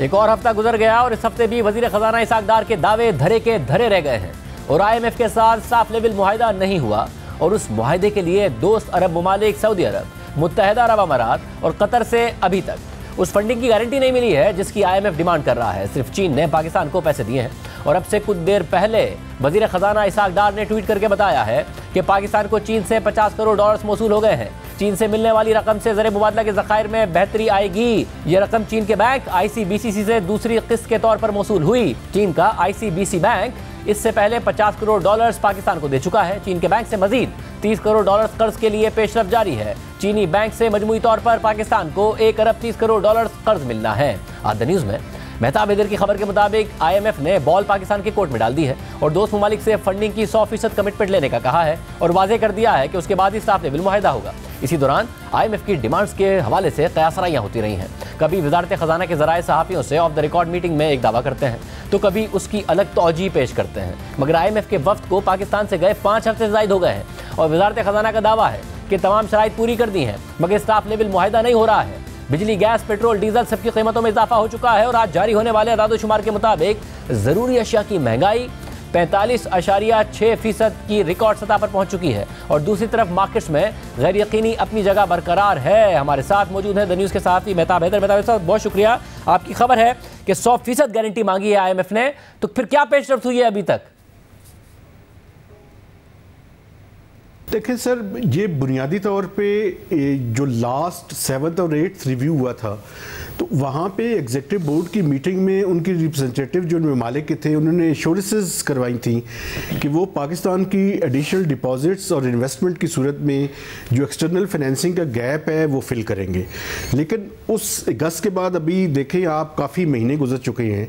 एक और हफ्ता गुजर गया और इस हफ्ते भी वजीर खजाना इसहाक डार के दावे धरे के धरे रह गए हैं और IMF के साथ साफ लेवल मुआहिदा नहीं हुआ और उस मुआहिदे के लिए दोस्त अरब ममालिक सऊदी अरब, मुत्तहिदा अरब अमारात और कतर से अभी तक उस फंडिंग की गारंटी नहीं मिली है जिसकी IMF डिमांड कर रहा है। सिर्फ चीन ने पाकिस्तान को पैसे दिए हैं और अब से कुछ देर पहले वजीर खजाना इसहाक डार ने ट्वीट करके बताया है कि पाकिस्तान को चीन से 50 करोड़ डॉलर्स मौसूल हो गए हैं। चीन से मिलने वाली रकम से ज़र मुबादला के ज़खायर में बेहतरी आएगी। ये रकम चीन के बैंक ICBCC से दूसरी किस्त के तौर पर मौसूल हुई। चीन का ICBC बैंक इससे पहले 50 करोड़ डॉलर्स पाकिस्तान को दे चुका है। चीन के बैंक से मजीद 30 करोड़ डॉलर्स कर्ज के लिए पेशरफ जारी है। चीनी बैंक से मजमूई तौर पर पाकिस्तान को 1 अरब 30 करोड़ डॉलर्स कर्ज मिलना है। आज द न्यूज़ में मेहताब हैदर की खबर के मुताबिक IMF ने बॉल पाकिस्तान के कोर्ट में डाल दी है और दोस्त ममालिक से फंडिंग की 100% कमिटमेंट लेने का कहा है और वाजे कर दिया है कि उसके बाद ही साफ लेवल मुआहिदा होगा। इसी दौरान IMF की डिमांड्स के हवाले से कयासराइयाँ होती रही हैं। कभी वजारत खजाना के जराए सहाफ़ियों से ऑफ द रिकॉर्ड मीटिंग में एक दावा करते हैं तो कभी उसकी अलग तौजी पेश करते हैं, मगर IMF के वफ्द को पाकिस्तान से गए 5 हफ्ते से ज़ायद हो गए हैं और वजारत खजाना का दावा है कि तमाम शराइत पूरी कर दी हैं मगर स्टाफ लेवल मुआहिदा नहीं हो रहा है। बिजली, गैस, पेट्रोल, डीजल सबकी कीमतों में इजाफा हो चुका है और आज जारी होने वाले अदाद-ओ-शुमार के मुताबिक ज़रूरी अशिया की महंगाई 45.6% की रिकॉर्ड सतह पर पहुंच चुकी है और दूसरी तरफ मार्केट्स में गैर यकीनी अपनी जगह बरकरार है। हमारे साथ मौजूद है द न्यूज़ के सहाफ़ी मेहताब हैदर। मेहताब साहब, बहुत शुक्रिया। आपकी खबर है कि 100% गारंटी मांगी है IMF ने, तो फिर क्या पेशरफ्त हुई है अभी तक? देखें सर, ये बुनियादी तौर पे जो लास्ट 7th और 8th रिव्यू हुआ था तो वहाँ पे एग्जीक्यूटिव बोर्ड की मीटिंग में उनके रिप्रेजेंटेटिव जो ममालिक के थे उन्होंने एश्योरेंसेस करवाई थी कि वो पाकिस्तान की एडिशनल डिपॉजिट्स और इन्वेस्टमेंट की सूरत में जो एक्सटर्नल फाइनेंसिंग का गैप है वो फिल करेंगे। लेकिन उस अगस्त के बाद अभी देखें आप काफ़ी महीने गुजर चुके हैं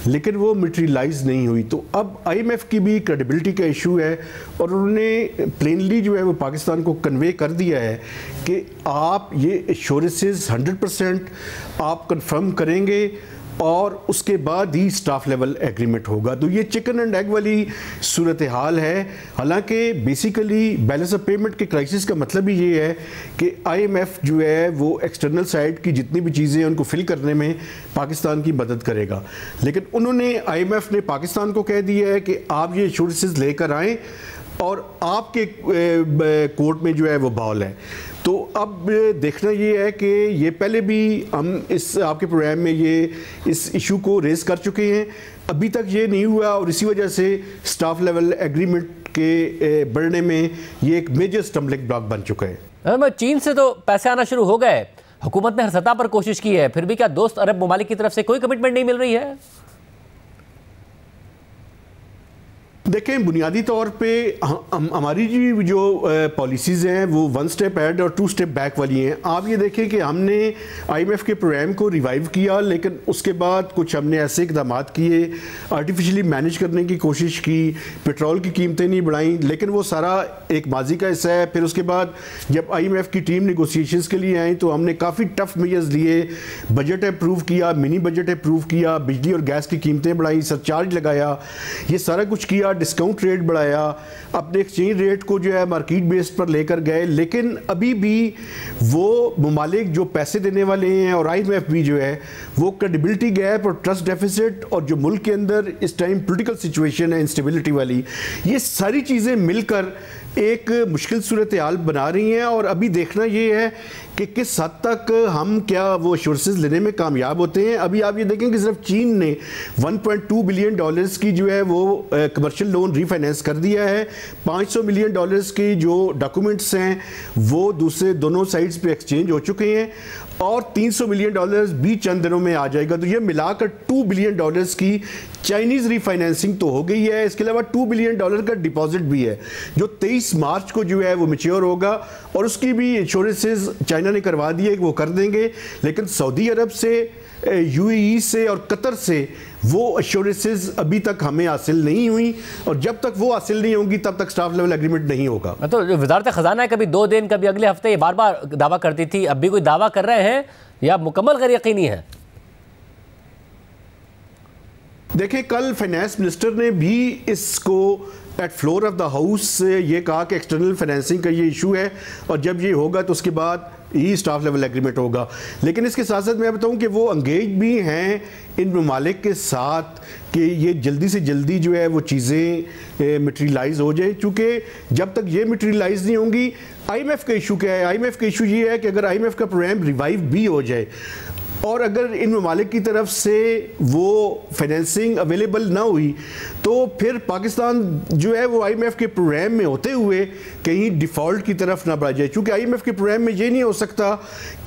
लेकिन वो मटेरियलाइज नहीं हुई। तो अब IMF की भी क्रेडिबिलिटी का इशू है और उन्होंने प्लेनली जो है वो पाकिस्तान को कन्वे कर दिया है कि आप ये एश्योरेंसेस 100% आप कंफर्म करेंगे और उसके बाद ही स्टाफ लेवल एग्रीमेंट होगा। तो ये चिकन एंड एग वाली सूरत हाल है। हालांकि बेसिकली बैलेंस ऑफ पेमेंट के क्राइसिस का मतलब ही ये है कि IMF जो है वो एक्सटर्नल साइड की जितनी भी चीज़ें हैं उनको फिल करने में पाकिस्तान की मदद करेगा। लेकिन उन्होंने IMF ने पाकिस्तान को कह दिया है कि आप ये एश्योरेंसेस लेकर आएँ और आपके कोर्ट में जो है वो बॉल है। तो अब देखना ये है कि ये पहले भी हम इस आपके प्रोग्राम में ये इस इशू को रेज कर चुके हैं, अभी तक ये नहीं हुआ और इसी वजह से स्टाफ लेवल एग्रीमेंट के बढ़ने में ये एक मेजर स्टम्बलिंग ब्लॉक बन चुका है। चीन से तो पैसे आना शुरू हो गए, हुकूमत ने हर सतह पर कोशिश की है, फिर भी क्या दोस्त अरब ममालिक की तरफ से कोई कमिटमेंट नहीं मिल रही है? देखें, बुनियादी तौर पे हमारी जो पॉलिसीज़ हैं वो 1 स्टेप ऐड और 2 स्टेप बैक वाली हैं। आप ये देखें कि हमने IMF के प्रोग्राम को रिवाइव किया लेकिन उसके बाद कुछ हमने ऐसे इकदाम किए, आर्टिफिशियली मैनेज करने की कोशिश की, पेट्रोल की कीमतें नहीं बढ़ाई, लेकिन वो सारा एक माजी का हिस्सा है। फिर उसके बाद जब IMF की टीम नेगोशिएशंस के लिए आई तो हमने काफ़ी टफ मेजर्स लिए, बजट अप्रूव किया, मिनी बजट अप्रूव किया, बिजली और गैस की कीमतें बढ़ाई, सरचार्ज लगाया, ये सारा कुछ किया, डिस्काउंट रेट बढ़ाया, अपने एक्सचेंज रेट को जो है मार्केट बेस्ड पर लेकर गए। लेकिन अभी भी वो ममालिक जो पैसे देने वाले हैं और IMF भी जो है वो क्रेडिबिलिटी गैप और ट्रस्ट डेफिसिट और जो मुल्क के अंदर इस टाइम पॉलिटिकल सिचुएशन है इंस्टेबिलिटी वाली, ये सारी चीज़ें मिलकर एक मुश्किल सूरत हाल बना रही हैं। और अभी देखना ये है कि किस हद तक हम क्या वो एश्योरेंसेस लेने में कामयाब होते हैं। अभी आप ये देखें कि सिर्फ चीन ने 1.2 बिलियन डॉलर्स की जो है वो कमर्शियल लोन रीफाइनेंस कर दिया है। 500 मिलियन डॉलर्स की जो डॉक्यूमेंट्स हैं वो दूसरे दोनों साइड्स पे एक्सचेंज हो चुके हैं और 300 मिलियन डॉलर्स भी चंद दिनों में आ जाएगा। तो ये मिलाकर 2 बिलियन डॉलर्स की चाइनीज़ रीफाइनेंसिंग तो हो गई है। इसके अलावा 2 बिलियन डॉलर का डिपॉजिट भी है जो 23 मार्च को जो है वो मैच्योर होगा और उसकी भी इंश्योरेंसेस चाइना ने करवा दिए कि वो कर देंगे। लेकिन सऊदी अरब से, UAE से और कतर से वो एश्योरेंसेस अभी तक हमें हासिल नहीं हुई और जब तक वो हासिल नहीं होंगी तब तक स्टाफ लेवल एग्रीमेंट नहीं होगा। तो वजारत खजाना है कभी 2 दिन कभी अगले हफ्ते बार बार दावा करती थी, अब भी कोई दावा कर रहे हैं या मुकम्मल गैर यकीनी है? देखें, कल फाइनेंस मिनिस्टर ने भी इसको at floor of the house ये कहा कि एक्सटर्नल फाइनेंसिंग का ये इशू है और जब ये होगा तो उसके बाद ही स्टाफ लेवल एग्रीमेंट होगा। लेकिन इसके साथ साथ मैं बताऊं कि वो एंगेज भी हैं इन ममालिक के साथ कि ये जल्दी से जल्दी जो है वो चीज़ें मटेरियलाइज हो जाए, क्योंकि जब तक ये मटेरियलाइज नहीं होंगी, IMF का इशू क्या है? IMF का इशू ये है कि अगर IMF का प्रोग्राम रिवाइव भी हो जाए और अगर इन ममालिक की तरफ से वो फाइनेंसिंग अवेलेबल ना हुई तो फिर पाकिस्तान जो है वो IMF के प्रोग्राम में होते हुए कहीं डिफ़ॉल्ट की तरफ ना बढ़ जाए, क्योंकि IMF के प्रोग्राम में ये नहीं हो सकता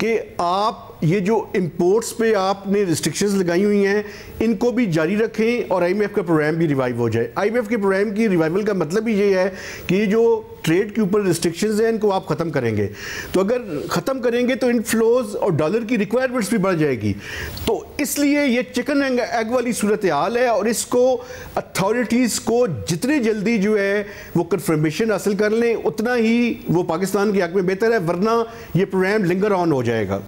कि आप ये जो इंपोर्ट्स पे आपने रिस्ट्रिक्शंस लगाई हुई हैं इनको भी जारी रखें और IMF का प्रोग्राम भी रिवाइव हो जाए। IMF के प्रोग्राम की रिवाइवल का मतलब ही ये है कि ये जो ट्रेड के ऊपर रिस्ट्रिक्शंस हैं इनको आप ख़त्म करेंगे, तो अगर ख़त्म करेंगे तो इनफ्लोज और डॉलर की रिक्वायरमेंट्स भी बढ़ जाएगी। तो इसलिए ये चिकन एंड एग वाली सूरत हाल है और इसको अथॉरिटीज़ को जितनी जल्दी जो है वो कन्फर्मेशन हासिल कर लें उतना ही वो पाकिस्तान के हक़ में बेहतर है, वरना ये प्रोग्राम लिंगर ऑन हो जाएगा।